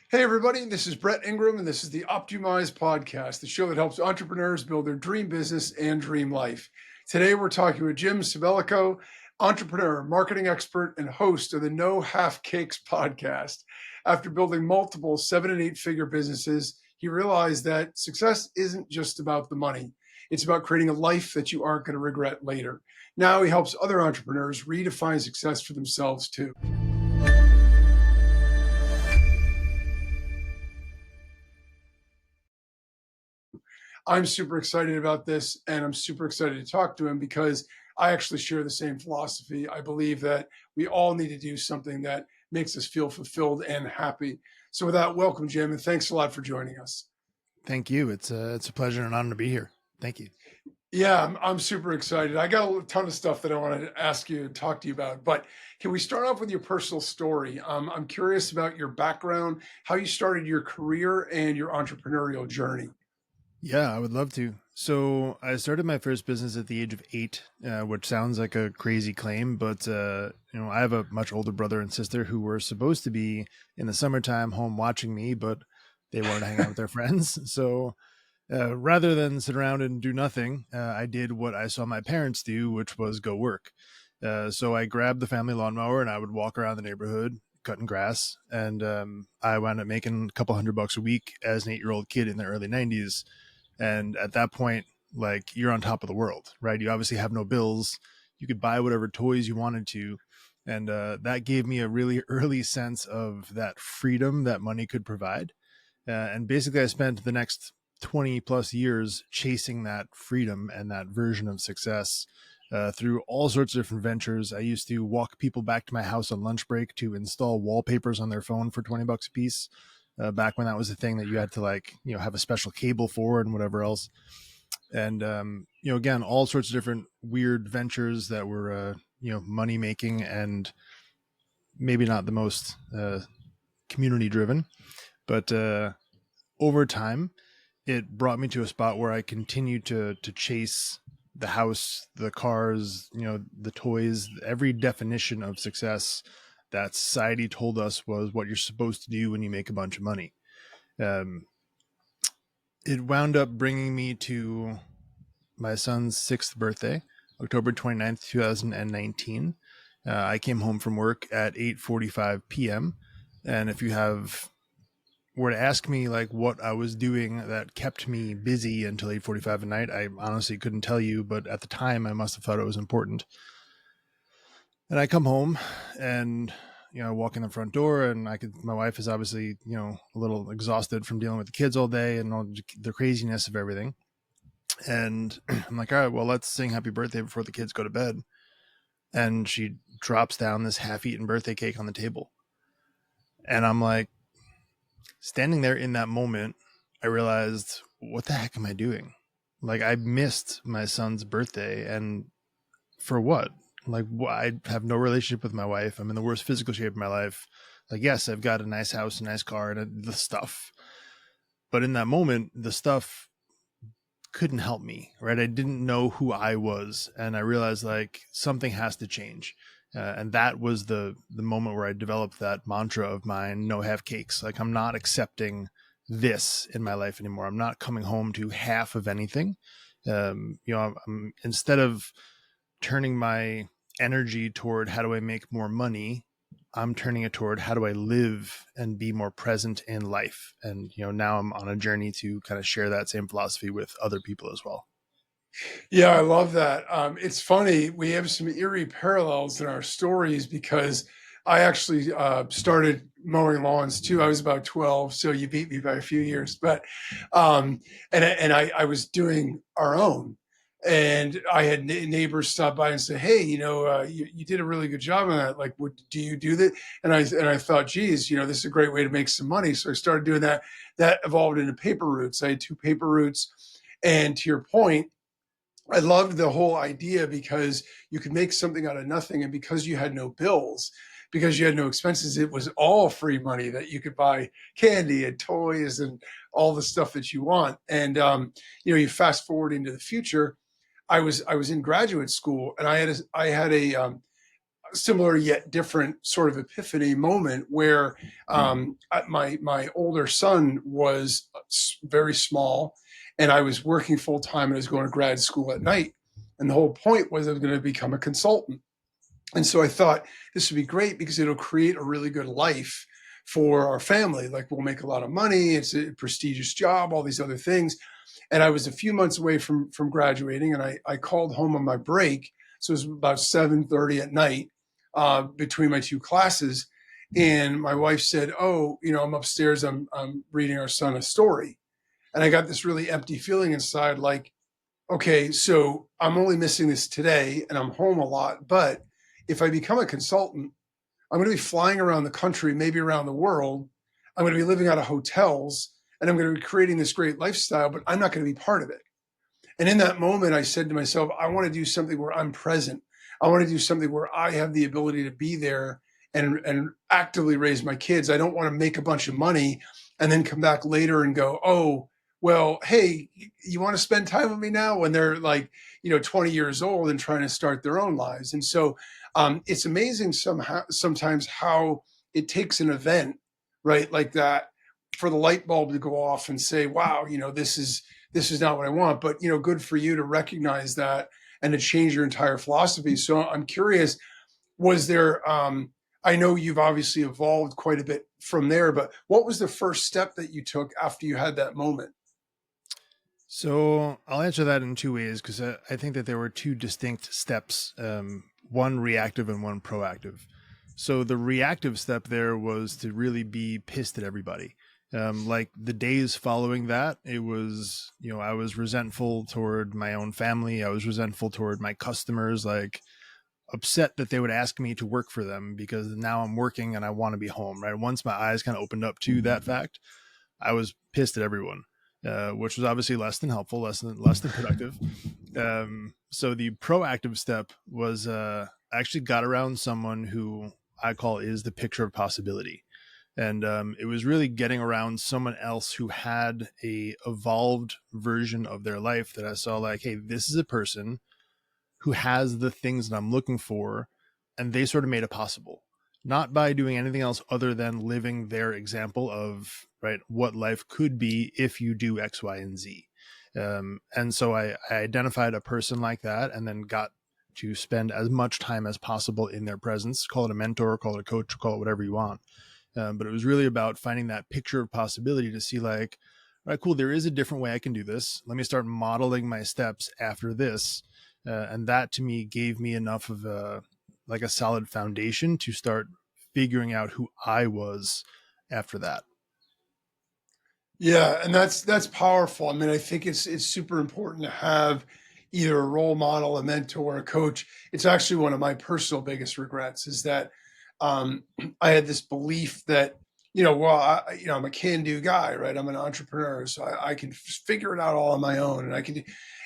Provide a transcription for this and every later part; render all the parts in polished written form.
Hey, everybody, this is Brett Ingram, and this is the optYOUmize podcast, the show that helps entrepreneurs build their dream business and dream life. Today, we're talking with Jim Sabellico, entrepreneur, marketing expert, and host of the No Half Cakes podcast. After building multiple 7 and 8 figure businesses, he realized that success isn't just about the money. It's about creating a life that you aren't going to regret later. Now he helps other entrepreneurs redefine success for themselves too. I'm super excited about this, and I'm super excited to talk to him because I actually share the same philosophy. I believe that we all need to do something that makes us feel fulfilled and happy. So with that, welcome, Jim, and thanks a lot for joining us. Thank you. It's a pleasure and honor to be here. Thank you. Yeah, I'm super excited. I got a ton of stuff that I want to ask you and talk to you about, but can we start off with your personal story? I'm curious about your background, how you started your career and your entrepreneurial journey. Yeah, I would love to. So I started my first business at the age of 8, which sounds like a crazy claim, but I have a much older brother and sister who were supposed to be in the summertime home watching me, but they wanted to hang out with their friends. So rather than sit around and do nothing, I did what I saw my parents do, which was go work. So I grabbed the family lawnmower and I would walk around the neighborhood cutting grass. And I wound up making a couple $100 a week as an 8-year-old kid in the early 90s. And at that point, like, you're on top of the world, right? You obviously have no bills. You could buy whatever toys you wanted to. And that gave me a really early sense of that freedom that money could provide. And basically, I spent the next 20 plus years chasing that freedom and that version of success through all sorts of different ventures. I used to walk people back to my house on lunch break to install wallpapers on their phone for $20 a piece. Back when that was a thing that you had to have a special cable for and whatever else. And, again, all sorts of different weird ventures that were, money making and maybe not the most community driven, but over time, it brought me to a spot where I continued to chase the house, the cars, the toys, every definition of success that society told us was what you're supposed to do when you make a bunch of money. It wound up bringing me to my son's 6th birthday, October 29th, 2019. I came home from work at 8:45 p.m. And if you were to ask me like what I was doing that kept me busy until 8:45 at night, I honestly couldn't tell you, but at the time I must have thought it was important. And I come home and I walk in the front door and my wife is obviously, a little exhausted from dealing with the kids all day and all the craziness of everything. And I'm like, all right, well, let's sing happy birthday before the kids go to bed. And she drops down this half-eaten birthday cake on the table. And I'm like, standing there in that moment, I realized, what the heck am I doing? Like, I missed my son's birthday, and for what? Like, I have no relationship with my wife. I'm in the worst physical shape of my life. Like, yes, I've got a nice house, a nice car, and the stuff. But in that moment, the stuff couldn't help me, right? I didn't know who I was, and I realized like something has to change. And that was the moment where I developed that mantra of mine: no half cakes. Like, I'm not accepting this in my life anymore. I'm not coming home to half of anything. I'm instead of turning my energy toward how do I make more money, I'm turning it toward how do I live and be more present in life. And, now I'm on a journey to kind of share that same philosophy with other people as well. Yeah, I love that. It's funny. We have some eerie parallels in our stories because I actually started mowing lawns too. I was about 12, so you beat me by a few years. But I was doing our own, and I had neighbors stop by and say, "Hey, you did a really good job on that. Like, do you do that?" And I thought, geez, this is a great way to make some money. So I started doing that. That evolved into paper routes. I had 2 paper routes, and to your point, I loved the whole idea because you could make something out of nothing. And because you had no bills, because you had no expenses, it was all free money that you could buy candy and toys and all the stuff that you want. And, you fast forward into the future. I was in graduate school, and I had similar yet different sort of epiphany moment where my older son was very small, and I was working full time and I was going to grad school at night. And the whole point was I was going to become a consultant. And so I thought this would be great because it'll create a really good life for our family. Like we'll make a lot of money. It's a prestigious job, all these other things. And I was a few months away from graduating, and I called home on my break. So it was about 7:30 at night between my two classes. And my wife said, "Oh, I'm upstairs. I'm reading our son a story." And I got this really empty feeling inside, like, okay, so I'm only missing this today and I'm home a lot. But if I become a consultant, I'm going to be flying around the country, maybe around the world. I'm going to be living out of hotels and I'm going to be creating this great lifestyle, but I'm not going to be part of it. And in that moment, I said to myself, I want to do something where I'm present. I want to do something where I have the ability to be there and actively raise my kids. I don't want to make a bunch of money and then come back later and go, oh, well, hey, you want to spend time with me now when they're like, 20 years old and trying to start their own lives. And so it's amazing sometimes how it takes an event, right, like that for the light bulb to go off and say, wow, this is not what I want. But good for you to recognize that and to change your entire philosophy. So I'm curious, was there I know you've obviously evolved quite a bit from there, but what was the first step that you took after you had that moment? So I'll answer that in two ways because I think that there were two distinct steps, one reactive and one proactive. So the reactive step there was to really be pissed at everybody. Like the days following that, it was, I was resentful toward my own family. I was resentful toward my customers, like upset that they would ask me to work for them because now I'm working and I want to be home, right? Once my eyes kind of opened up to that fact, I was pissed at everyone, which was obviously less than helpful, less than productive. So the proactive step was I actually got around someone who I call is the picture of possibility. And it was really getting around someone else who had a evolved version of their life that I saw like, hey, this is a person who has the things that I'm looking for, and they sort of made it possible, not by doing anything else other than living their example of right what life could be if you do X, Y, and Z. And so I identified a person like that, and then got to spend as much time as possible in their presence. Call it a mentor, call it a coach, call it whatever you want. But it was really about finding that picture of possibility to see like, all right, cool, there is a different way I can do this. Let me start modeling my steps after this. And that to me gave me enough of a solid foundation to start figuring out who I was after that. Yeah, and that's powerful. I mean, I think it's super important to have either a role model, a mentor, a coach. It's actually one of my personal biggest regrets is that um, I had this belief that well, I'm a can-do guy, right? I'm an entrepreneur, so I can figure it out all on my own, and I can.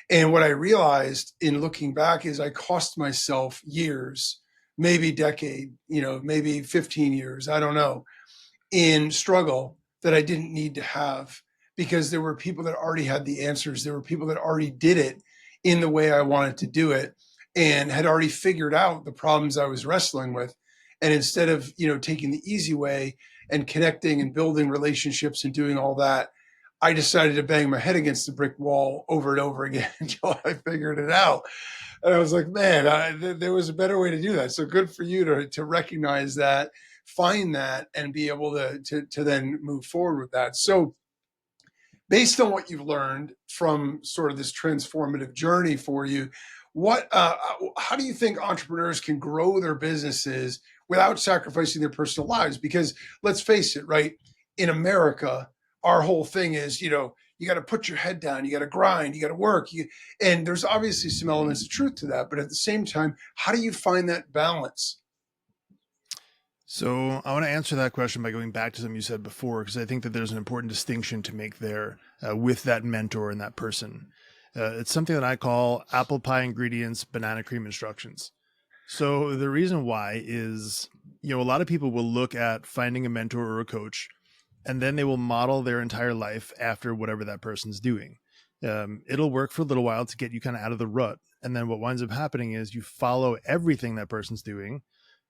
And what I realized in looking back is I cost myself years, maybe decade, maybe 15 years, I don't know, in struggle that I didn't need to have because there were people that already had the answers. There were people that already did it in the way I wanted to do it and had already figured out the problems I was wrestling with. And instead of, taking the easy way and connecting and building relationships and doing all that, I decided to bang my head against the brick wall over and over again until I figured it out. And I was like, man, there was a better way to do that. So good for you to recognize that, find that, and be able to then move forward with that. So based on what you've learned from sort of this transformative journey for you, how do you think entrepreneurs can grow their businesses without sacrificing their personal lives? Because let's face it, right? In America, our whole thing is, you got to put your head down, you got to grind, you got to work. And there's obviously some elements of truth to that. But at the same time, how do you find that balance? So I want to answer that question by going back to something you said before, because I think that there's an important distinction to make there with that mentor and that person. It's something that I call apple pie ingredients, banana cream instructions. So the reason why is, a lot of people will look at finding a mentor or a coach, and then they will model their entire life after whatever that person's doing. It'll work for a little while to get you kind of out of the rut. And then what winds up happening is you follow everything that person's doing.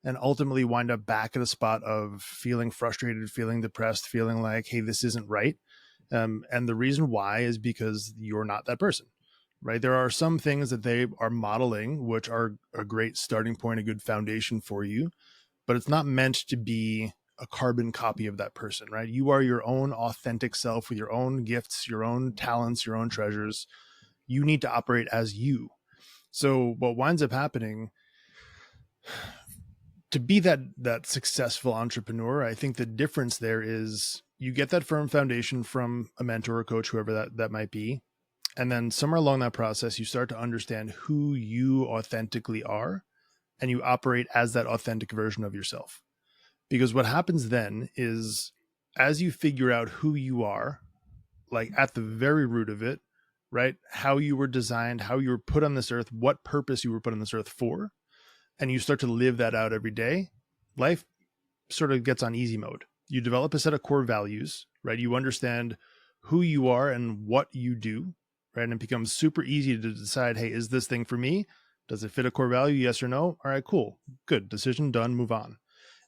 and ultimately wind up back at a spot of feeling frustrated, feeling depressed, feeling like, hey, this isn't right. And the reason why is because you're not that person, right? There are some things that they are modeling, which are a great starting point, a good foundation for you, but it's not meant to be a carbon copy of that person, right? You are your own authentic self with your own gifts, your own talents, your own treasures. You need to operate as you. So what winds up happening to be that successful entrepreneur, I think the difference there is you get that firm foundation from a mentor or coach, whoever that might be. And then somewhere along that process, you start to understand who you authentically are, and you operate as that authentic version of yourself. Because what happens then is, as you figure out who you are, like at the very root of it, right? How you were designed, how you were put on this earth, what purpose you were put on this earth for, and you start to live that out every day, life sort of gets on easy mode. You develop a set of core values, right? You understand who you are and what you do, right? And it becomes super easy to decide, hey, is this thing for me? Does it fit a core value? Yes or no? All right, cool. Good. Decision done. Move on.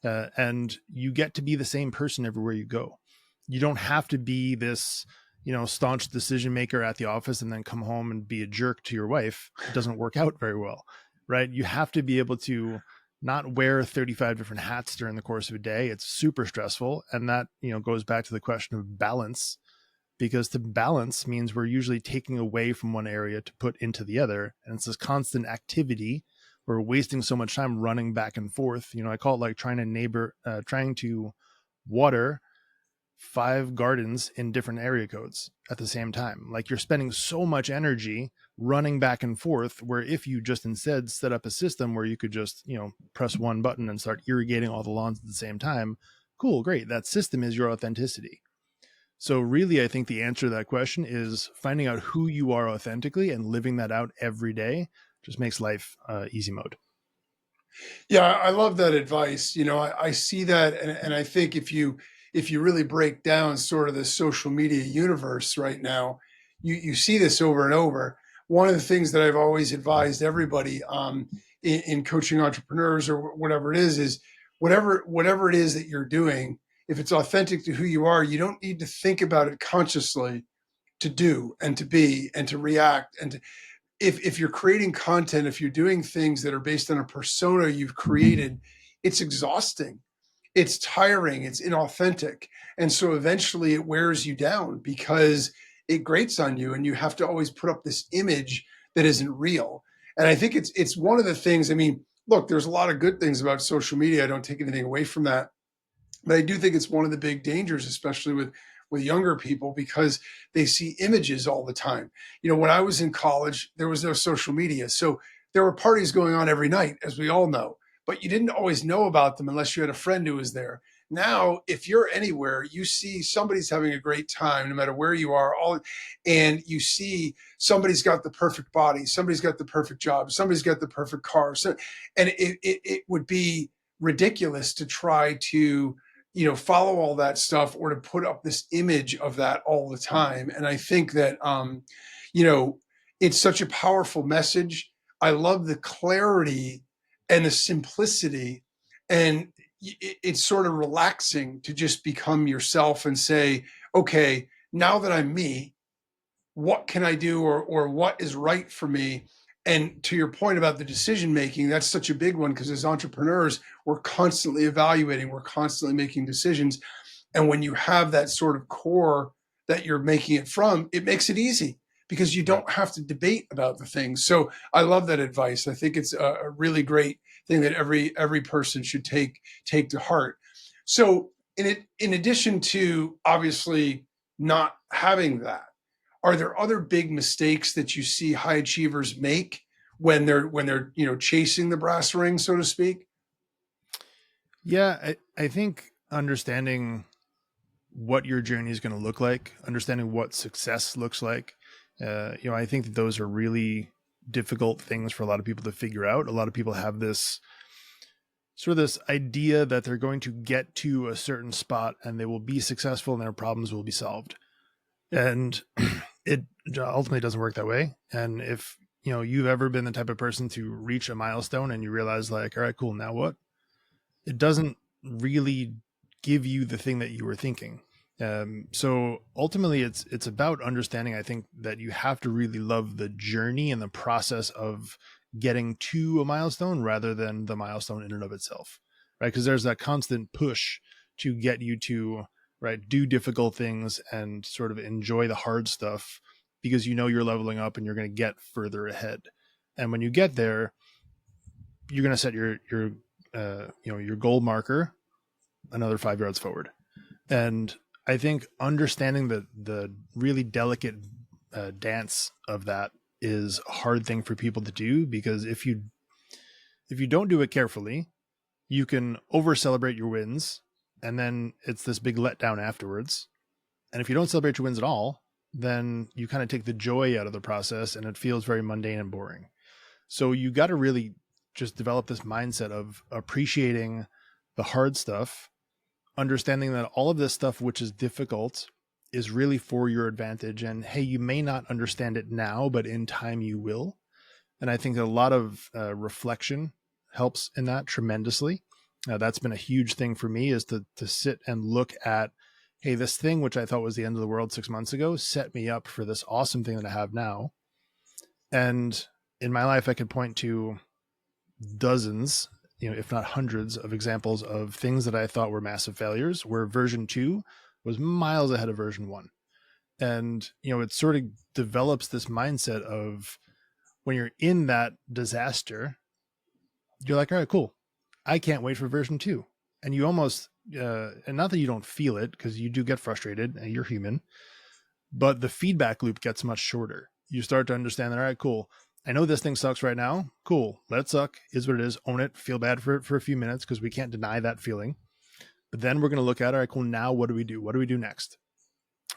And you get to be the same person everywhere you go. You don't have to be this, staunch decision maker at the office and then come home and be a jerk to your wife. It doesn't work out very well, right? You have to be able to not wear 35 different hats during the course of a day. It's super stressful. And that, goes back to the question of balance, because to balance means we're usually taking away from one area to put into the other. And it's this constant activity. We're wasting so much time running back and forth. I call it like trying to water 5 gardens in different area codes at the same time. Like you're spending so much energy running back and forth, where if you just instead set up a system where you could just, press one button and start irrigating all the lawns at the same time, cool, great. That system is your authenticity. So really, I think the answer to that question is finding out who you are authentically and living that out every day just makes life easy mode. Yeah, I love that advice. I see that, and I think if you really break down sort of the social media universe right now, you see this over and over. One of the things that I've always advised everybody in coaching entrepreneurs or whatever it is whatever it is that you're doing, if it's authentic to who you are, you don't need to think about it consciously to do and to be and to react and to, if you're creating content, if you're doing things that are based on a persona you've created, it's exhausting, it's tiring, it's inauthentic. And so eventually it wears you down because it grates on you and you have to always put up this image that isn't real. And I think it's one of the things, I mean, look, there's a lot of good things about social media. I don't take anything away from that. But I do think it's one of the big dangers, especially with younger people, because they see images all the time. When I was in college, there was no social media. So there were parties going on every night, as we all know, but you didn't always know about them unless you had a friend who was there. Now, if you're anywhere, you see somebody's having a great time, no matter where you are, and you see somebody's got the perfect body, somebody's got the perfect job, somebody's got the perfect car. So, and it would be ridiculous to try to follow all that stuff or to put up this image of that all the time. And I think that you know it's such a powerful message. I love the clarity and the simplicity, and it's sort of relaxing to just become yourself and say, okay, now that I'm me, what can I do, or what is right for me? And to your point about the decision making, that's such a big one, because as entrepreneurs, we're constantly evaluating, we're constantly making decisions. And when you have that sort of core that you're making it from, it makes it easy because you Right. don't have to debate about the things. So I love that advice. I think it's a really great thing that every person should take to heart. So in addition to obviously not having that, are there other big mistakes that you see high achievers make when they're chasing the brass ring, so to speak? Yeah, I think understanding what your journey is going to look like, understanding what success looks like. I think that those are really difficult things for a lot of people to figure out. A lot of people have this sort of this idea that they're going to get to a certain spot and they will be successful and their problems will be solved. And it ultimately doesn't work that way. And if you've ever been the type of person to reach a milestone and you realize like, all right, cool, now what? it doesn't really give you the thing that you were thinking. So ultimately, it's about understanding. I think that you have to really love the journey and the process of getting to a milestone rather than the milestone in and of itself, right? Because there's that constant push to get you to right do difficult things and sort of enjoy the hard stuff because you know you're leveling up and you're going to get further ahead. And when you get there, you're going to set your goal marker another 5 yards forward. And I think understanding the really delicate dance of that is a hard thing for people to do, because if you don't do it carefully, you can over celebrate your wins, and then it's this big letdown afterwards. And if you don't celebrate your wins at all, then you kind of take the joy out of the process and it feels very mundane and boring. So you got to really just develop this mindset of appreciating the hard stuff, understanding that all of this stuff, which is difficult, is really for your advantage. And hey, you may not understand it now, but in time you will. And I think a lot of reflection helps in that tremendously. That's been a huge thing for me, is to sit and look at, hey, this thing which I thought was the end of the world 6 months ago set me up for this awesome thing that I have now. And in my life, I could point to dozens, if not hundreds of examples of things that I thought were massive failures, where version 2 was miles ahead of version 1. And, it sort of develops this mindset of when you're in that disaster, you're like, all right, cool. I can't wait for version 2. And you almost, and not that you don't feel it, because you do get frustrated and you're human, but the feedback loop gets much shorter. You start to understand that, all right, cool. I know this thing sucks right now. Cool. Let it suck. Is what it is. Own it. Feel bad for it for a few minutes, because we can't deny that feeling. But then we're going to look at, all right, cool. Now what do we do? What do we do next?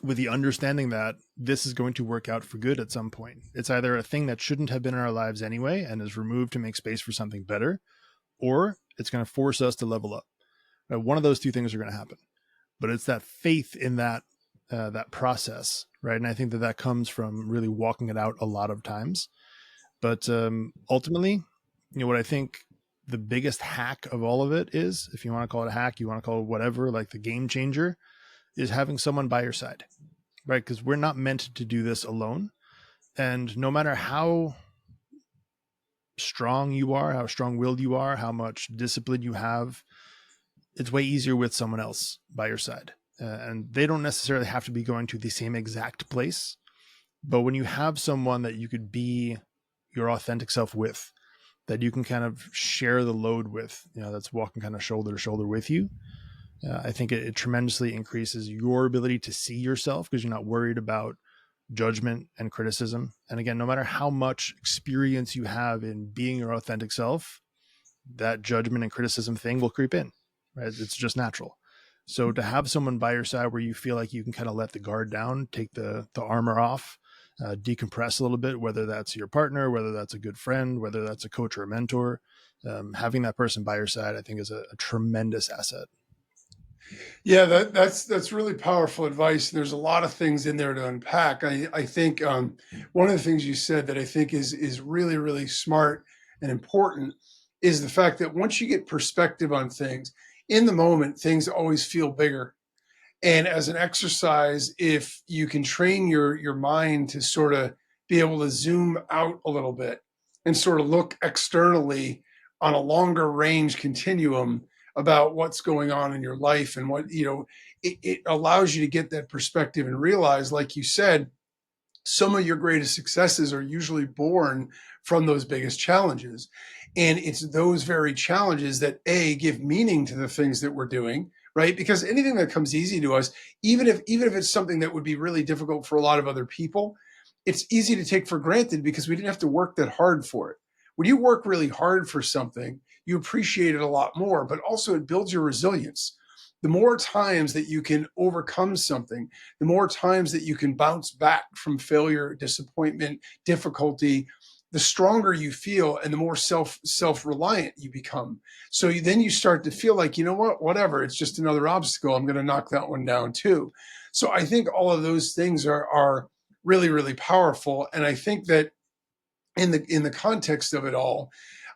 With the understanding that this is going to work out for good at some point. It's either a thing that shouldn't have been in our lives anyway and is removed to make space for something better, or it's going to force us to level up. Now, one of those two things are going to happen. But it's that faith in that process, right? And I think that comes from really walking it out a lot of times. But ultimately, what I think the biggest hack of all of it is, if you want to call it a hack, you want to call it whatever, like the game changer, is having someone by your side, right? Because we're not meant to do this alone. And no matter how strong you are, how strong-willed you are, how much discipline you have, it's way easier with someone else by your side. And they don't necessarily have to be going to the same exact place. But when you have someone that you could be your authentic self with, that you can kind of share the load with, that's walking kind of shoulder to shoulder with you, I think it tremendously increases your ability to see yourself, because you're not worried about judgment and criticism. And again, no matter how much experience you have in being your authentic self, that judgment and criticism thing will creep in, right? It's just natural. So to have someone by your side where you feel like you can kind of let the guard down, take the armor off, decompress a little bit, whether that's your partner, whether that's a good friend, whether that's a coach or a mentor, having that person by your side, I think, is a tremendous asset. Yeah, that's really powerful advice. And there's a lot of things in there to unpack. I think one of the things you said that I think is really, really smart and important is the fact that once you get perspective on things, in the moment, things always feel bigger. And as an exercise, if you can train your mind to sort of be able to zoom out a little bit and sort of look externally on a longer range continuum about what's going on in your life, and what, it allows you to get that perspective and realize, like you said, some of your greatest successes are usually born from those biggest challenges. And it's those very challenges that give meaning to the things that we're doing, right? Because anything that comes easy to us, even if it's something that would be really difficult for a lot of other people, it's easy to take for granted because we didn't have to work that hard for it. When you work really hard for something, you appreciate it a lot more, but also it builds your resilience. The more times that you can overcome something, the more times that you can bounce back from failure, disappointment, difficulty, the stronger you feel, and the more self-reliant you become. So then you start to feel like, whatever, it's just another obstacle, I'm going to knock that one down too. So I think all of those things are really, really powerful. And I think that in the context of it all,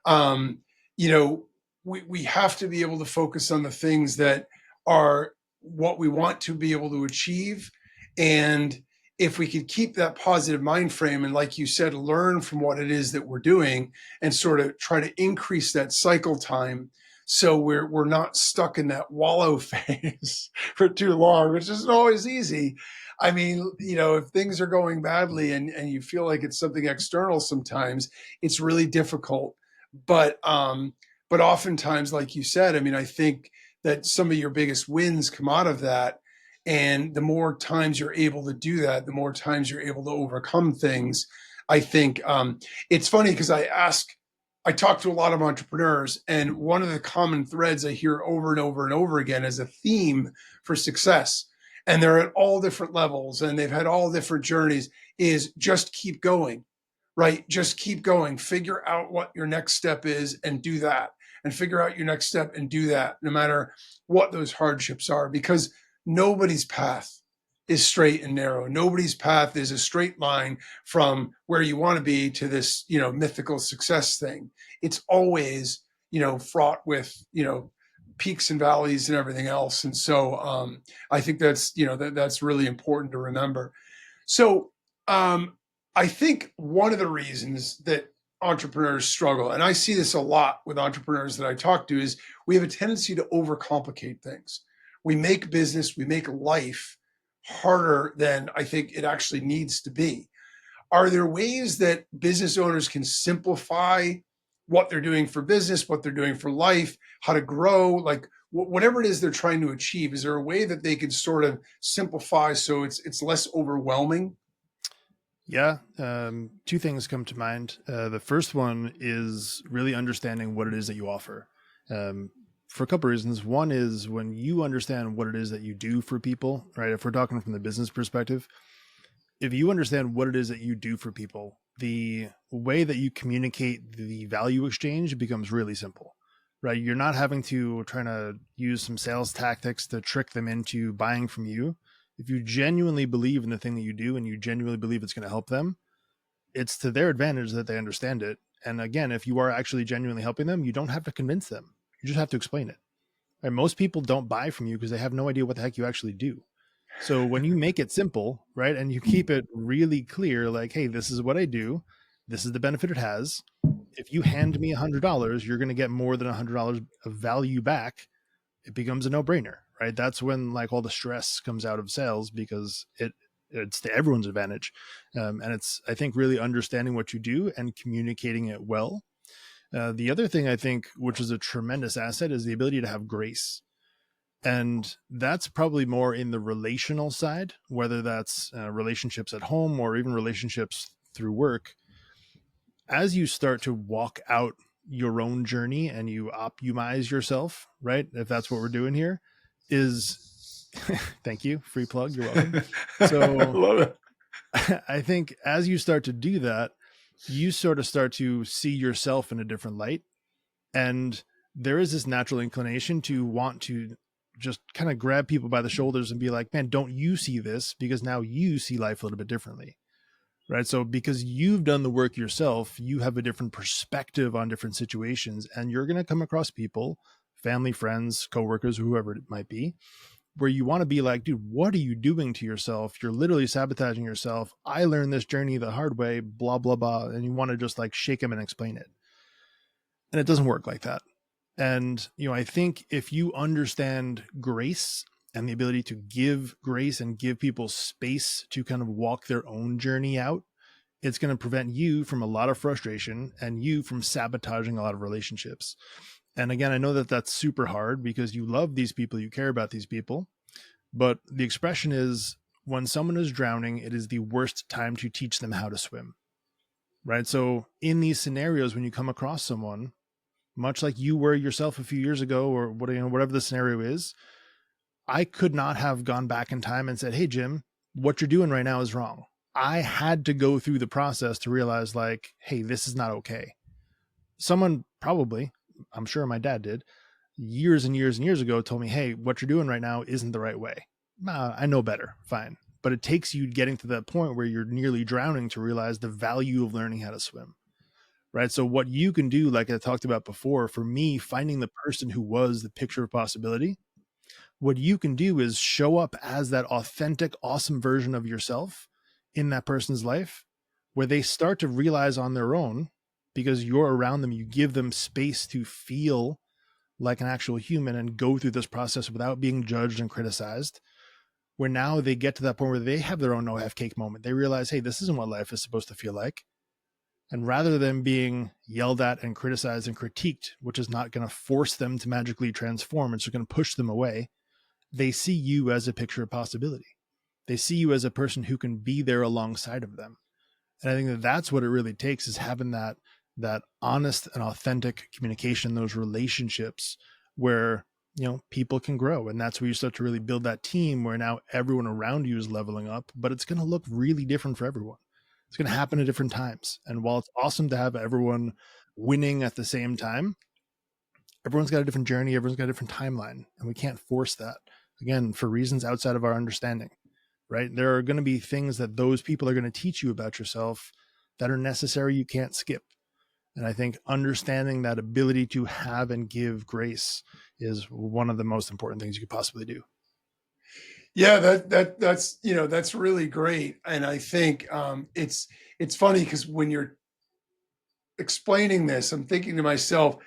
um, you know we have to be able to focus on the things that are what we want to be able to achieve. And if we could keep that positive mind frame and, like you said, learn from what it is that we're doing and sort of try to increase that cycle time, so we're not stuck in that wallow phase for too long, which isn't always easy. I mean, if things are going badly and you feel like it's something external, sometimes it's really difficult. But oftentimes, like you said, I mean, I think that some of your biggest wins come out of that. And the more times you're able to do that, the more times you're able to overcome things. I think it's funny because I talk to a lot of entrepreneurs, and one of the common threads I hear over and over and over again as a theme for success, and they're at all different levels and they've had all different journeys, is just keep going, right? Just keep going. Figure out what your next step is and do that. And figure out your next step and do that, no matter what those hardships are, because nobody's path is straight and narrow. Nobody's path is a straight line from where you want to be to this, mythical success thing. It's always, fraught with, peaks and valleys and everything else. And so I think that's really important to remember. So I think one of the reasons that entrepreneurs struggle, and I see this a lot with entrepreneurs that I talk to, is we have a tendency to overcomplicate things. We make business, we make life harder than I think it actually needs to be. Are there ways that business owners can simplify what they're doing for business, what they're doing for life, how to grow, like whatever it is they're trying to achieve? Is there a way that they can sort of simplify so it's less overwhelming? Yeah, two things come to mind. The first one is really understanding what it is that you offer. For a couple of reasons. One is when you understand what it is that you do for people, right? If we're talking from the business perspective, if you understand what it is that you do for people, the way that you communicate the value exchange becomes really simple, right? You're not having to try to use some sales tactics to trick them into buying from you. If you genuinely believe in the thing that you do and you genuinely believe it's going to help them, it's to their advantage that they understand it. And again, if you are actually genuinely helping them, you don't have to convince them. You just have to explain it. And most people don't buy from you because they have no idea what the heck you actually do. So when you make it simple, right, and you keep it really clear, like, hey, this is what I do, this is the benefit it has. If you hand me $100, you're going to get more than $100 of value back. It becomes a no-brainer, right? That's when like all the stress comes out of sales because it's to everyone's advantage. And it's, I think, really understanding what you do and communicating it well. The other thing I think, which is a tremendous asset, is the ability to have grace. And that's probably more in the relational side, whether that's relationships at home or even relationships through work. As you start to walk out your own journey and you optYOUmize yourself, right? If that's what we're doing here, is thank you, free plug, you're welcome. So Love it. I think as you start to do that, you sort of start to see yourself in a different light. And there is this natural inclination to want to just kind of grab people by the shoulders and be like, man, don't you see this? Because now you see life a little bit differently, right? So because you've done the work yourself, you have a different perspective on different situations, and you're going to come across people, family, friends, coworkers, whoever it might be, where you want to be like, dude, what are you doing to yourself? You're literally sabotaging yourself. I learned this journey the hard way, blah, blah, blah. And you want to just like shake them and explain it. And it doesn't work like that. And, I think if you understand grace and the ability to give grace and give people space to kind of walk their own journey out, it's going to prevent you from a lot of frustration and you from sabotaging a lot of relationships. And again, I know that that's super hard because you love these people, you care about these people, but the expression is when someone is drowning, it is the worst time to teach them how to swim, right? So in these scenarios, when you come across someone, much like you were yourself a few years ago or whatever the scenario is, I could not have gone back in time and said, hey, Jim, what you're doing right now is wrong. I had to go through the process to realize like, hey, this is not okay. Someone probably, I'm sure my dad did, years and years and years ago told me, hey, what you're doing right now isn't the right way. I know better. Fine. But it takes you getting to that point where you're nearly drowning to realize the value of learning how to swim. right? So what you can do, like I talked about before, for me, finding the person who was the picture of possibility, what you can do is show up as that authentic, awesome version of yourself in that person's life, where they start to realize on their own, because you're around them, you give them space to feel like an actual human and go through this process without being judged and criticized, where now they get to that point where they have their own no half cake moment. They realize, hey, this isn't what life is supposed to feel like. And rather than being yelled at and criticized and critiqued, which is not going to force them to magically transform, it's just going to push them away, they see you as a picture of possibility. They see you as a person who can be there alongside of them. And I think that that's what it really takes, is having that honest and authentic communication, those relationships where, people can grow. And that's where you start to really build that team where now everyone around you is leveling up, but it's going to look really different for everyone. It's going to happen at different times. And while it's awesome to have everyone winning at the same time, everyone's got a different journey. Everyone's got a different timeline, and we can't force that, again, for reasons outside of our understanding, right? There are going to be things that those people are going to teach you about yourself that are necessary. You can't skip. And I think understanding that ability to have and give grace is one of the most important things you could possibly do. Yeah, that's really great. And I think it's funny because when you're explaining this, I'm thinking to myself,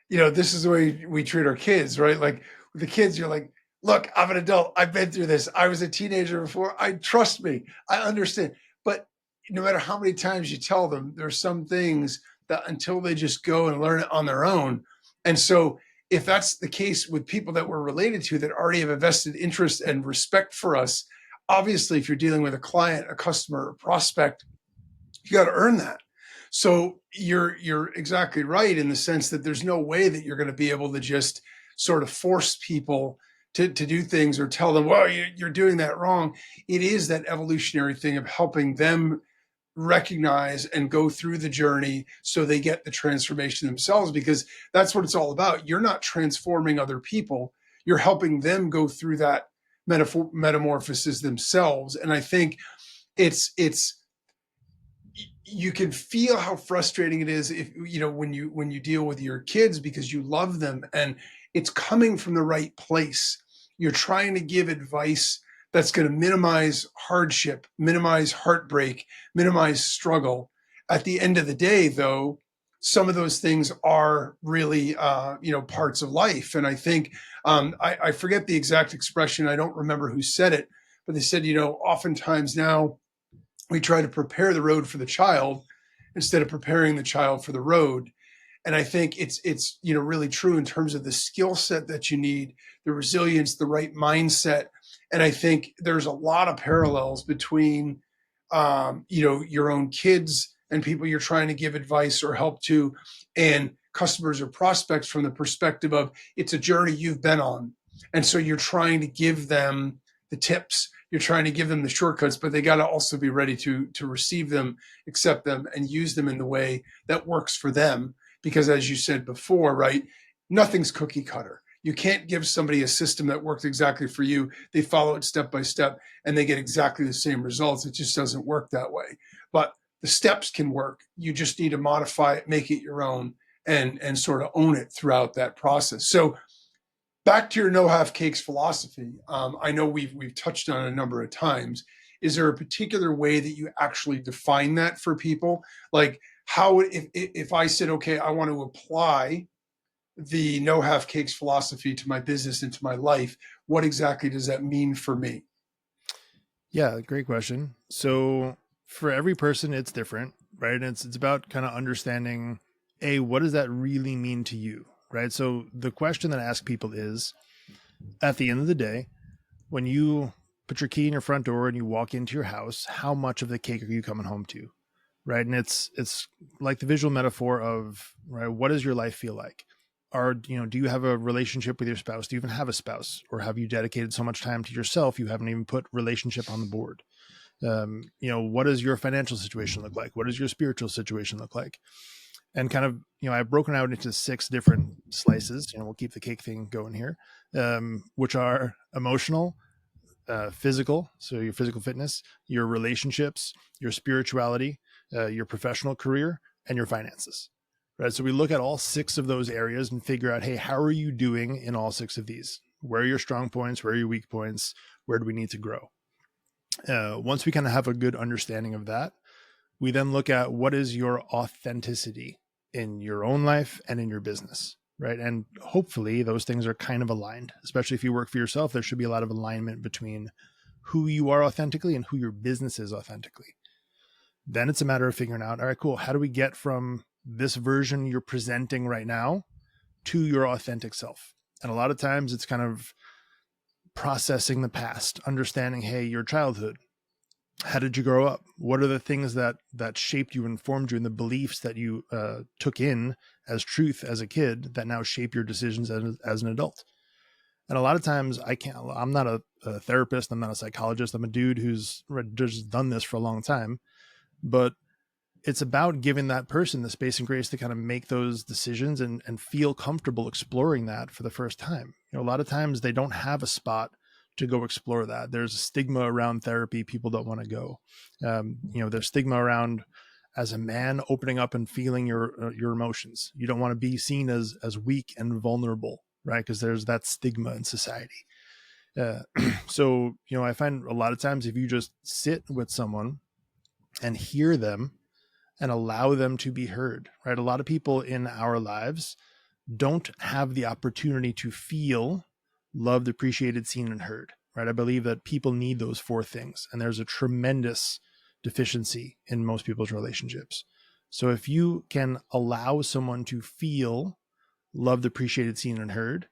this is the way we treat our kids, right? Like with the kids, you're like, look, I'm an adult. I've been through this. I was a teenager before. Trust me. I understand. But no matter how many times you tell them, there's some things that until they just go and learn it on their own. And so if that's the case with people that we're related to that already have a vested interest and respect for us, obviously, if you're dealing with a client, a customer, a prospect, you got to earn that. So you're exactly right in the sense that there's no way that you're going to be able to just sort of force people to do things or tell them, well, you're doing that wrong. It is that evolutionary thing of helping them recognize and go through the journey so they get the transformation themselves, because that's what it's all about. You're not transforming other people. You're helping them go through that metamorphosis themselves. And I think it's you can feel how frustrating it is if when you deal with your kids because you love them and it's coming from the right place. You're trying to give advice that's going to minimize hardship, minimize heartbreak, minimize struggle. At the end of the day, though, some of those things are really parts of life. And I think I forget the exact expression. I don't remember who said it, but they said, oftentimes now we try to prepare the road for the child instead of preparing the child for the road. And I think it's really true in terms of the skill set that you need, the resilience, the right mindset. And I think there's a lot of parallels between your own kids and people you're trying to give advice or help to, and customers or prospects from the perspective of it's a journey you've been on. And so you're trying to give them the tips, you're trying to give them the shortcuts, but they got to also be ready to receive them, accept them, and use them in the way that works for them. Because as you said before, right, nothing's cookie cutter. You can't give somebody a system that works exactly for you. They follow it step by step and they get exactly the same results. It just doesn't work that way. But the steps can work. You just need to modify it, make it your own, and sort of own it throughout that process. So back to your no half cakes philosophy. I know we've touched on it a number of times. Is there a particular way that you actually define that for people? Like how, if I said, okay, I want to apply the no half cakes philosophy to my business and to my life, what exactly does that mean for me? Yeah, great question. So for every person, it's different, right? And it's about kind of understanding, what does that really mean to you, right? So the question that I ask people is, at the end of the day, when you put your key in your front door and you walk into your house, how much of the cake are you coming home to, right? And it's like the visual metaphor of, right, what does your life feel like? Or, do you have a relationship with your spouse? Do you even have a spouse? Or have you dedicated so much time to yourself you haven't even put relationship on the board? What does your financial situation look like? What does your spiritual situation look like? And kind of, I've broken out into 6 different slices. We'll keep the cake thing going here, which are emotional, physical, so your physical fitness, your relationships, your spirituality, your professional career, and your finances. Right. So we look at all 6 of those areas and figure out, hey, how are you doing in all 6 of these? Where are your strong points? Where are your weak points? Where do we need to grow? Once we kind of have a good understanding of that, we then look at what is your authenticity in your own life and in your business, right? And hopefully those things are kind of aligned, especially if you work for yourself. There should be a lot of alignment between who you are authentically and who your business is authentically. Then it's a matter of figuring out, all right, cool. How do we get from this version you're presenting right now to your authentic self? And a lot of times it's kind of processing the past, understanding, hey, your childhood, how did you grow up? What are the things that shaped you, informed you, and the beliefs that you took in as truth as a kid that now shape your decisions as an adult? And a lot of times I'm not a therapist. I'm not a psychologist. I'm a dude who's just done this for a long time, but it's about giving that person the space and grace to kind of make those decisions and feel comfortable exploring that for the first time. A lot of times they don't have a spot to go explore that. There's a stigma around therapy. People don't want to go. There's stigma around, as a man, opening up and feeling your emotions. You don't want to be seen as weak and vulnerable, right? Because there's that stigma in society. So, I find a lot of times if you just sit with someone and hear them and allow them to be heard, right? A lot of people in our lives don't have the opportunity to feel loved, appreciated, seen, and heard, right? I believe that people need those 4 things, and there's a tremendous deficiency in most people's relationships. So if you can allow someone to feel loved, appreciated, seen, and heard,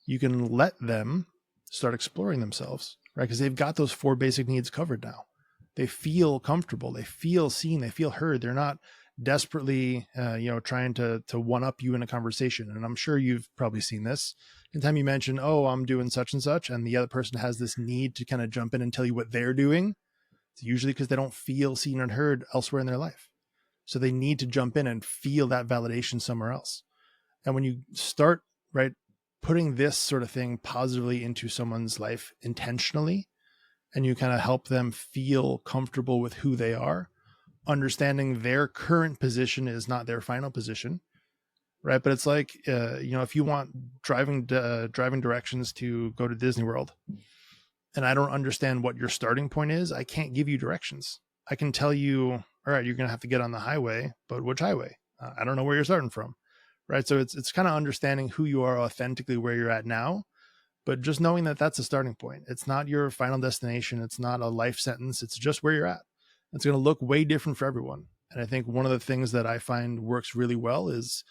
you can let them start exploring themselves, right? Because they've got those 4 basic needs covered now. They feel comfortable, they feel seen, they feel heard. They're not desperately, trying to one up you in a conversation. And I'm sure you've probably seen this. Anytime you mention, oh, I'm doing such and such, and the other person has this need to kind of jump in and tell you what they're doing, it's usually because they don't feel seen and heard elsewhere in their life. So they need to jump in and feel that validation somewhere else. And when you start, right, putting this sort of thing positively into someone's life intentionally, and you kind of help them feel comfortable with who they are, understanding their current position is not their final position, right? But it's like, if you want driving directions to go to Disney World, and I don't understand what your starting point is, I can't give you directions. I can tell you, all right, you're going to have to get on the highway, but which highway? I don't know where you're starting from, right? So it's kind of understanding who you are authentically where you're at now, but just knowing that that's a starting point. It's not your final destination. It's not a life sentence. It's just where you're at. It's going to look way different for everyone. And I think one of the things that I find works really well is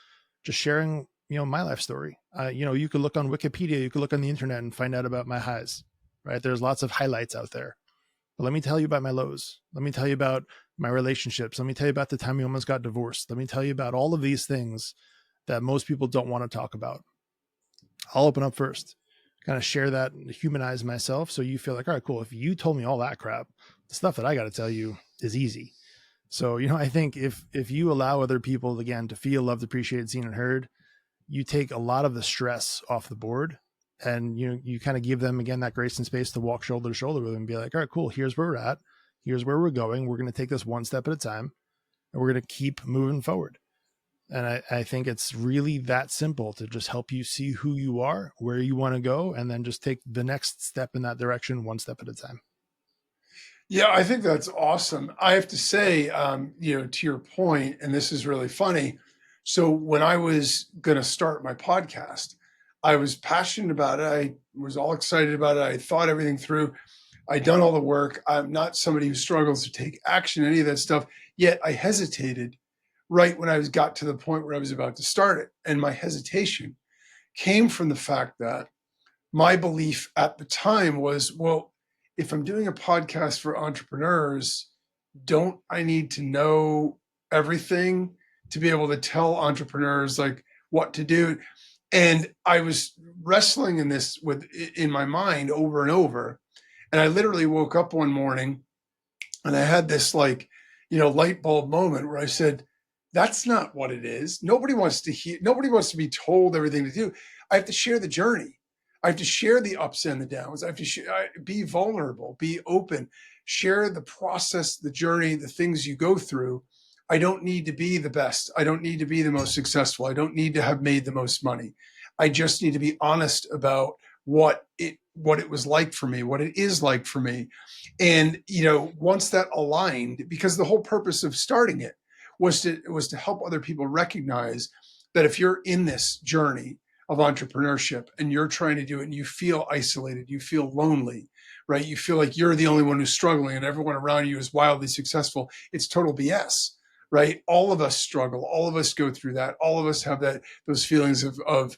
just sharing, my life story. You could look on Wikipedia, you could look on the internet and find out about my highs, right? There's lots of highlights out there. But let me tell you about my lows. Let me tell you about my relationships. Let me tell you about the time we almost got divorced. Let me tell you about all of these things that most people don't want to talk about. I'll open up first, kind of share that and humanize myself. So you feel like, all right, cool. If you told me all that crap, the stuff that I got to tell you is easy. So, I think if you allow other people, again, to feel loved, appreciated, seen, and heard, you take a lot of the stress off the board, and you kind of give them, again, that grace and space to walk shoulder to shoulder with them and be like, all right, cool. Here's where we're at. Here's where we're going. We're going to take this one step at a time, and we're going to keep moving forward. And I think it's really that simple to just help you see who you are, where you want to go, and then just take the next step in that direction, one step at a time. Yeah, I think that's awesome. I have to say, to your point, and this is really funny. So when I was going to start my podcast, I was passionate about it. I was all excited about it. I thought everything through. I'd done all the work. I'm not somebody who struggles to take action, any of that stuff. Yet I hesitated right when got to the point where I was about to start it. And my hesitation came from the fact that my belief at the time was, well, if I'm doing a podcast for entrepreneurs, don't I need to know everything to be able to tell entrepreneurs like what to do? And I was wrestling in my mind over and over. And I literally woke up one morning and I had this light bulb moment where I said, that's not what it is. Nobody wants to hear, nobody wants to be told everything to do. I have to share the journey. I have to share the ups and the downs. I have to be vulnerable, be open, share the process, the journey, the things you go through I don't need to be the best. I don't need to be the most successful. I don't need to have made the most money. I just need to be honest about what it was like for me, what it is like for me. And once that aligned, because the whole purpose of starting it was to help other people recognize that if you're in this journey of entrepreneurship and you're trying to do it and you feel isolated, you feel lonely, right? You feel like you're the only one who's struggling and everyone around you is wildly successful. It's total BS, right? All of us struggle. All of us go through that. All of us have those feelings of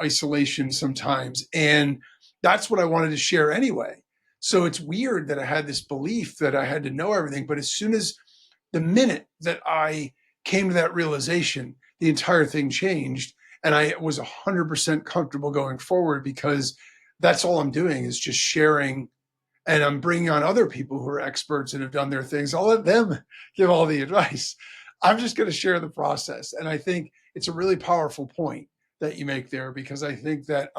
isolation sometimes. And that's what I wanted to share anyway. So it's weird that I had this belief that I had to know everything. But as soon as the minute that I came to that realization, the entire thing changed. And I was 100% comfortable going forward because that's all I'm doing is just sharing. And I'm bringing on other people who are experts and have done their things. I'll let them give all the advice. I'm just going to share the process. And I think it's a really powerful point that you make there, because I think that,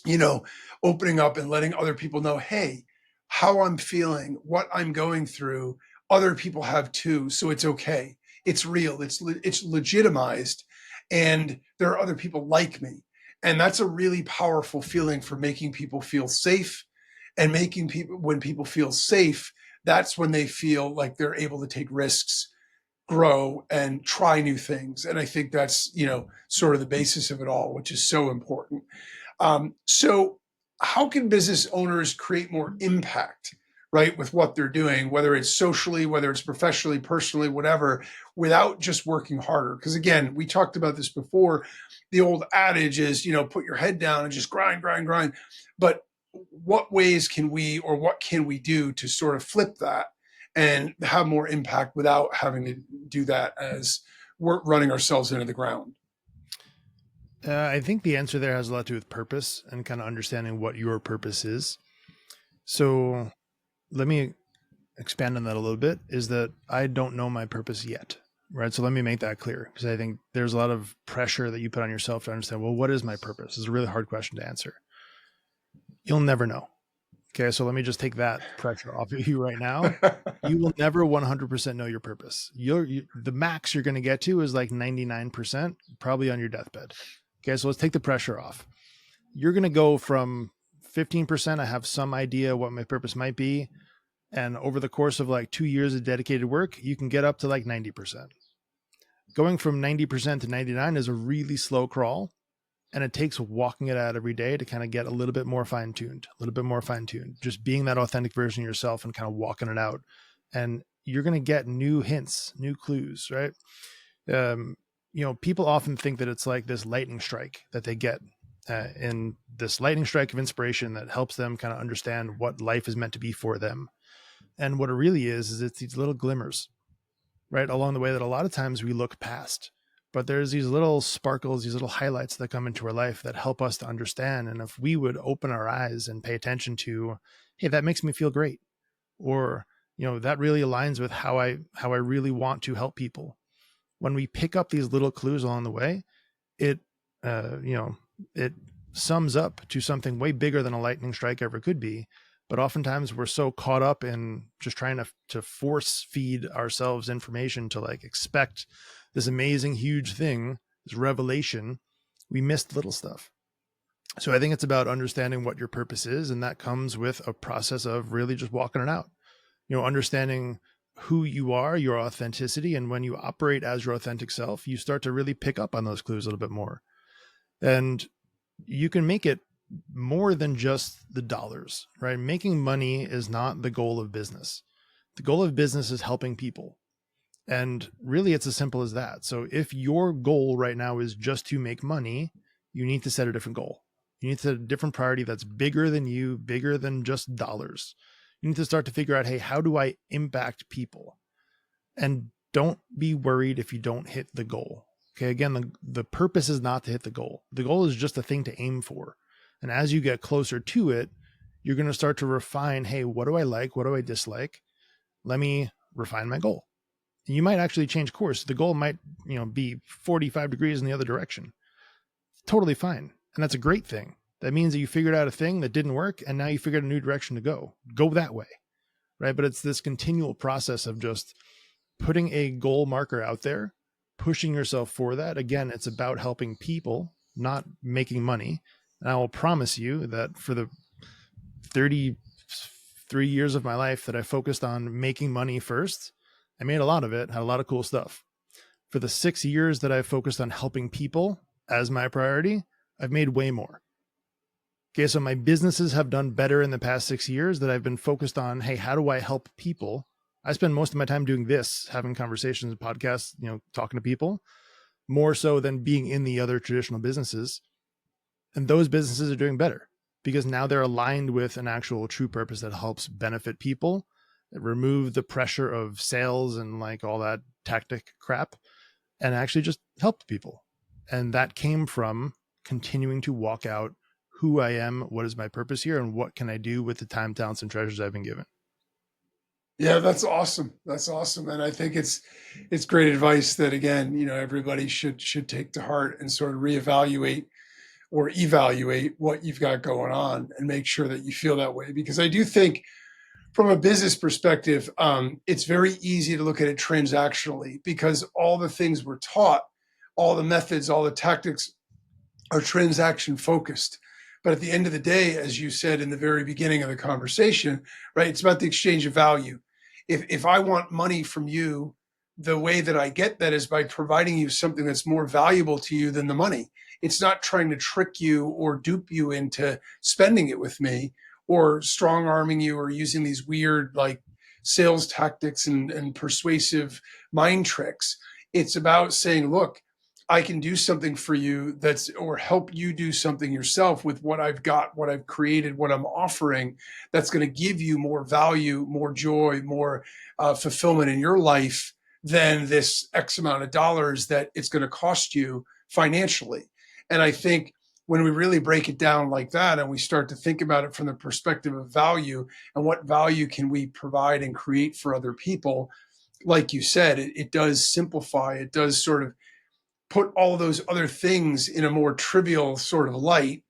you know, opening up and letting other people know, hey, how I'm feeling, what I'm going through, other people have too. So it's okay. It's real. It's legitimized. And there are other people like me. And that's a really powerful feeling for making people feel safe, and making people, when people feel safe, that's when they feel like they're able to take risks, grow, and try new things. And I think that's, sort of the basis of it all, which is so important. So how can business owners create more impact, right, with what they're doing, whether it's socially, whether it's professionally, personally, whatever, without just working harder? Because again, we talked about this before. The old adage is, put your head down and just grind, grind, grind. But what ways can we, or what can we do to sort of flip that and have more impact without having to do that as we're running ourselves into the ground? I think the answer there has a lot to do with purpose and kind of understanding what your purpose is. So let me expand on that a little bit, is that I don't know my purpose yet, right? So let me make that clear, because I think there's a lot of pressure that you put on yourself to understand, well, what is my purpose? It's a really hard question to answer. You'll never know. Okay, so let me just take that pressure off of you right now. You will never 100% know your purpose. The max you're going to get to is like 99%, probably on your deathbed. Okay, so let's take the pressure off. You're going to go from 15%, I have some idea what my purpose might be. And over the course of like 2 years of dedicated work, you can get up to like 90%. Going from 90% to 99 is a really slow crawl. And it takes walking it out every day to kind of get a little bit more fine-tuned, just being that authentic version of yourself and kind of walking it out. And you're going to get new hints, new clues, right? People often think that it's like this lightning strike that they get, in this lightning strike of inspiration that helps them kind of understand what life is meant to be for them. And what it really is it's these little glimmers, right, along the way that a lot of times we look past. But there's these little sparkles, these little highlights that come into our life that help us to understand. And if we would open our eyes and pay attention to, hey, that makes me feel great, or, that really aligns with how I really want to help people. When we pick up these little clues along the way, it sums up to something way bigger than a lightning strike ever could be. But oftentimes we're so caught up in just trying to force feed ourselves information to like expect this amazing, huge thing, this revelation, we missed little stuff. So I think it's about understanding what your purpose is. And that comes with a process of really just walking it out, understanding who you are, your authenticity. And when you operate as your authentic self, you start to really pick up on those clues a little bit more. And you can make it more than just the dollars, right? Making money is not the goal of business. The goal of business is helping people. And really, it's as simple as that. So if your goal right now is just to make money, you need to set a different goal. You need to set a different priority that's bigger than you, bigger than just dollars. You need to start to figure out, hey, how do I impact people? And don't be worried if you don't hit the goal. Okay, again, the purpose is not to hit the goal. The goal is just a thing to aim for. And as you get closer to it, you're going to start to refine, hey, what do I like? What do I dislike? Let me refine my goal. And you might actually change course. The goal might, be 45 degrees in the other direction. Totally fine. And that's a great thing. That means that you figured out a thing that didn't work, and now you figured a new direction to go. Go that way, right? But it's this continual process of just putting a goal marker out there, pushing yourself for that. Again, it's about helping people, not making money. And I will promise you that for the 33 years of my life that I focused on making money first, I made a lot of it, had a lot of cool stuff. For the 6 years that I focused on helping people as my priority, I've made way more. Okay, so my businesses have done better in the past 6 years that I've been focused on, hey, how do I help people? I spend most of my time doing this, having conversations, podcasts, talking to people, more so than being in the other traditional businesses. And those businesses are doing better because now they're aligned with an actual true purpose that helps benefit people, remove the pressure of sales and like all that tactic crap, and actually just help people. And that came from continuing to walk out who I am, what is my purpose here, and what can I do with the time, talents, and treasures I've been given. Yeah, that's awesome. That's awesome. And I think it's great advice that, again, everybody should take to heart and sort of reevaluate or evaluate what you've got going on and make sure that you feel that way. Because I do think from a business perspective, it's very easy to look at it transactionally because all the things we're taught, all the methods, all the tactics are transaction focused. But at the end of the day, as you said in the very beginning of the conversation, right, it's about the exchange of value. If I want money from you, the way that I get that is by providing you something that's more valuable to you than the money. It's not trying to trick you or dupe you into spending it with me or strong arming you or using these weird like sales tactics and persuasive mind tricks. It's about saying, look, I can do something for you or help you do something yourself with what I've got, what I've created, what I'm offering that's going to give you more value, more joy, more fulfillment in your life than this X amount of dollars that it's going to cost you financially. And I think when we really break it down like that and we start to think about it from the perspective of value and what value can we provide and create for other people, like you said, it does simplify, it does sort of put all those other things in a more trivial sort of light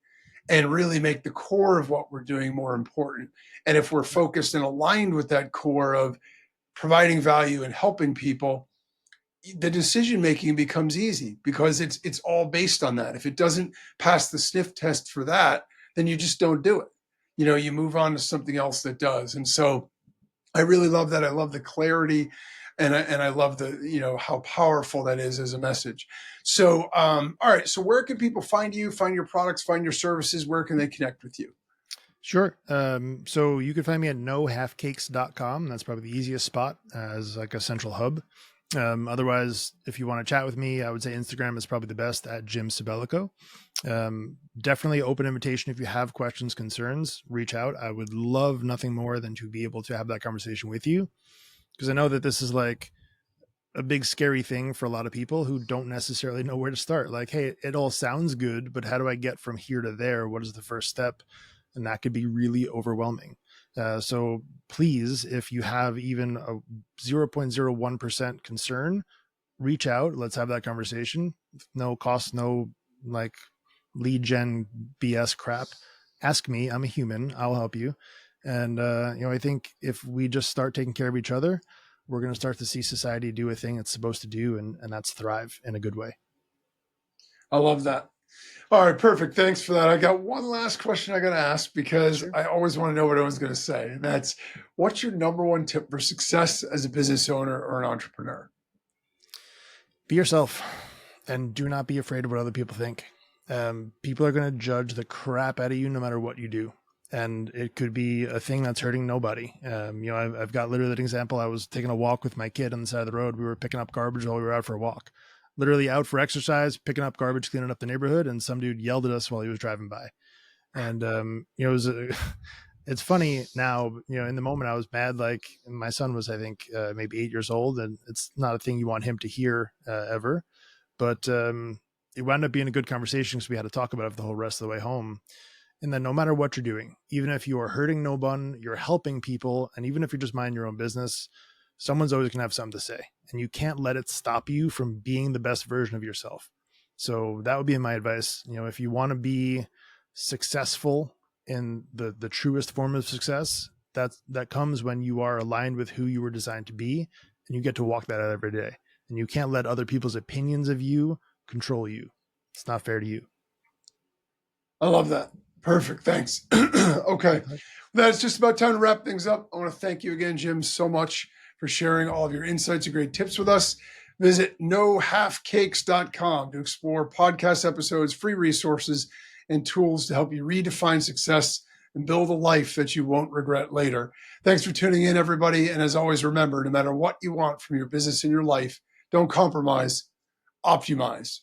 and really make the core of what we're doing more important. And if we're focused and aligned with that core of providing value and helping people, the decision making becomes easy because it's all based on that. If it doesn't pass the sniff test for that, then you just don't do it. You move on to something else that does. And so I really love that. I love the clarity and I love the, how powerful that is as a message. So, all right. So where can people find you, find your products, find your services? Where can they connect with you? Sure. So you can find me at nohalfcakes.com. That's probably the easiest spot as like a central hub. Otherwise, if you want to chat with me, I would say Instagram is probably the best at Jim Sabellico. Definitely open invitation. If you have questions, concerns, reach out. I would love nothing more than to be able to have that conversation with you. Because I know that this is like a big scary thing for a lot of people who don't necessarily know where to start. Like, hey, it all sounds good, but how do I get from here to there? What is the first step? And that could be really overwhelming. So please, if you have even a 0.01% concern, reach out. Let's have that conversation. No cost, no like lead gen BS crap. Ask me. I'm a human. I'll help you. And, I think if we just start taking care of each other, we're going to start to see society do a thing it's supposed to do. And that's thrive in a good way. I love that. All right, perfect. Thanks for that. I got one last question I got to ask because Sure. I always want to know what I was going to say. And that's what's your number one tip for success as a business owner or an entrepreneur? Be yourself and do not be afraid of what other people think. People are going to judge the crap out of you no matter what you do. And it could be a thing that's hurting nobody. I've got literally an example. I was taking a walk with my kid on the side of the road. We were picking up garbage while we were out for a walk, literally out for exercise, picking up garbage, cleaning up the neighborhood. And some dude yelled at us while he was driving by. And, it was, it's funny now, in the moment I was mad. Like my son was, I think, maybe 8 years old, and it's not a thing you want him to hear ever. But it wound up being a good conversation because we had to talk about it the whole rest of the way home. And then no matter what you're doing, even if you are hurting no one, you're helping people, and even if you're just minding your own business, someone's always going to have something to say. And you can't let it stop you from being the best version of yourself. So that would be my advice. If you want to be successful in the truest form of success, that comes when you are aligned with who you were designed to be and you get to walk that out every day. And you can't let other people's opinions of you control you. It's not fair to you. I love that. Perfect. Thanks. Okay. That's just about time to wrap things up. I want to thank you again, Jim, so much for sharing all of your insights and great tips with us. Visit nohalfcakes.com to explore podcast episodes, free resources, and tools to help you redefine success and build a life that you won't regret later. Thanks for tuning in, everybody. And as always, remember, no matter what you want from your business and your life, don't compromise, optYOUmize.